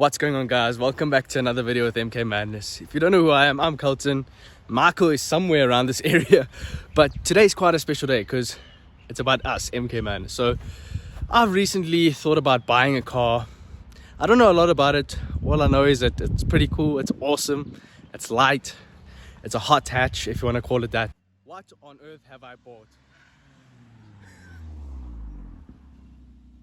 What's going on, guys? Welcome back to another video with MK Madness. If you don't know who I am, I'm Colton. Michael is somewhere around this area, but today's quite a special day because it's about us, MK Madness. So I've recently thought about buying a car. I don't know a lot about it. All I know is that it's pretty cool, it's awesome, it's light, it's a hot hatch, if you want to call it that. What on earth have I bought?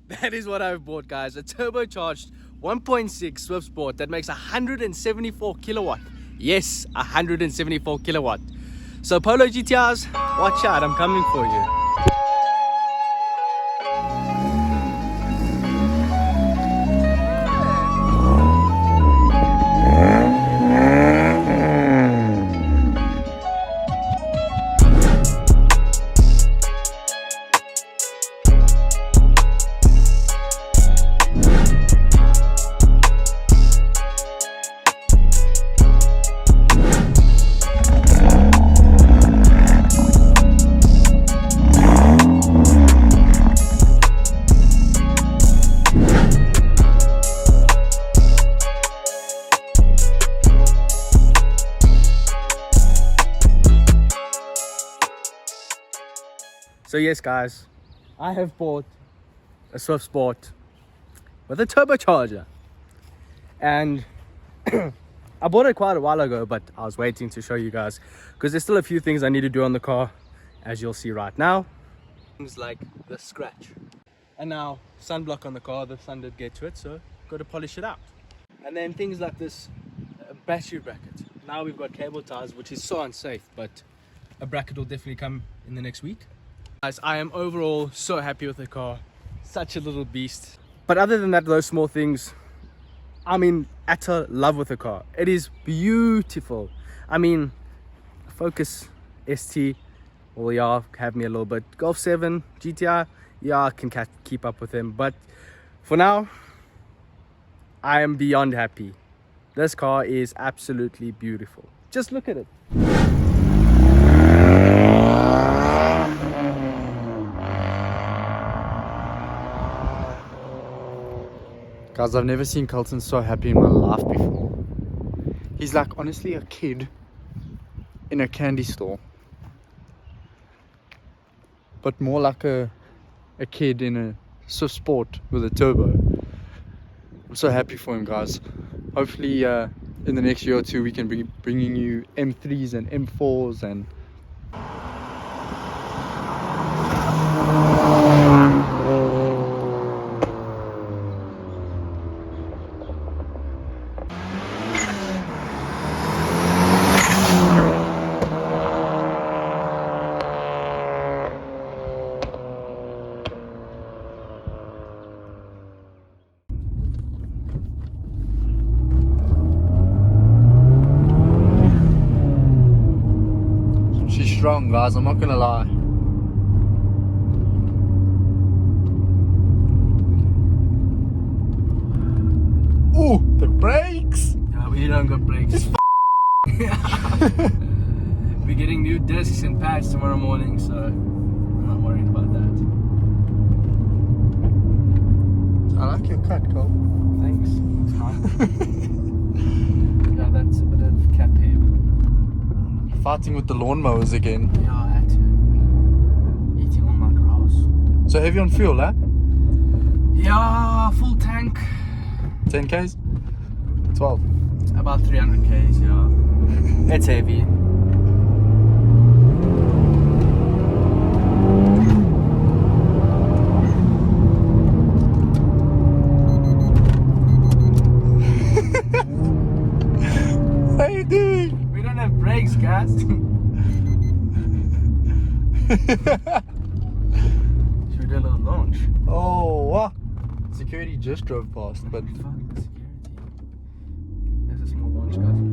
That is what I've bought, guys. A turbocharged 1.6 Swift Sport that makes 174 kilowatt. Yes, 174 kilowatt. So Polo GTRs, watch out, I'm coming for you. So yes, guys, I have bought a Swift Sport with a turbocharger, and I bought it quite a while ago, but I was waiting to show you guys because there's still a few things I need to do on the car, as you'll see right now. Things like the scratch, and now sunblock on the car. The sun did get to it, so got to polish it out. And then things like this battery bracket. Now we've got cable ties, which is so unsafe, but a bracket will definitely come in the next week. Guys, I am overall so happy with the car. Such a little beast. But other than that, those small things, I'm in utter love with the car. It is beautiful. I mean, Focus ST, well, yeah, have me a little bit. Golf 7 GTI, yeah, I can keep up with them. But for now, I am beyond happy. This car is absolutely beautiful. Just look at it. Guys, I've never seen Colton so happy in my life before. He's like honestly a kid in a candy store, but more like a kid in a Swift Sport with a turbo. I'm so happy for him, guys. Hopefully in the next year or two we can be bringing you M3s and M4s and strong, guys, I'm not gonna lie. Ooh, the brakes! Yeah, we don't got brakes. We're getting new discs and pads tomorrow morning, so I'm not worried about that. I like your cut, Cole. Thanks. It's fine. Yeah, that's a bit of cap hair. Fighting with the lawnmowers again. Yeah, I had to. Eating all my grass. So heavy on fuel, eh? Yeah, full tank. 10 Ks? 12. About 300 Ks, yeah. It's heavy. What are you doing? We don't have brakes, guys. Should we do a little launch? Oh, what? Security just drove past, but Fuck the security. There's a small launch, guys.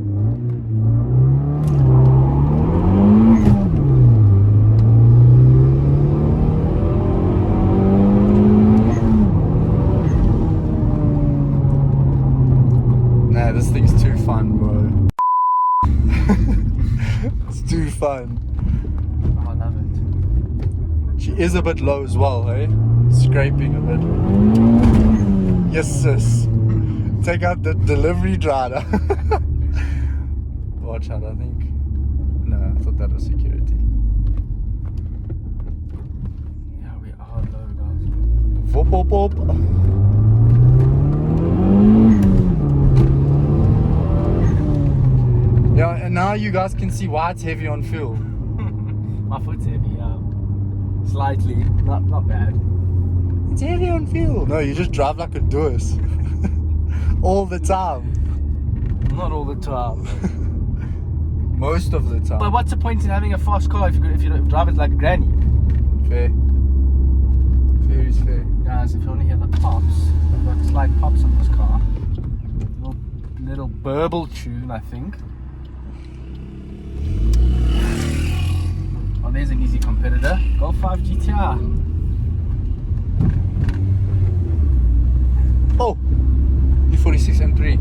nah, this thing's too fun, bro. It's too fun. Oh, I love it. She is a bit low as well, eh? Scraping a bit. Yes, sis. take out the delivery driver. Watch out, I think. No, I thought that was security. Yeah, we are low, guys. Wop, wop, wop. Yeah, and now you guys can see why it's heavy on fuel. My foot's heavy, slightly, not bad. It's heavy on fuel. No, you just drive like a doos. All the time. Not all the time. Most of the time. But what's the point in having a fast car if you don't drive it like a granny? Fair. Fair is fair. Guys, if you want to hear the pops, I've got slight pops on this car. Little burble tune, I think. Oh, there's an easy competitor. Golf 5 GTR. Oh! E46 M3.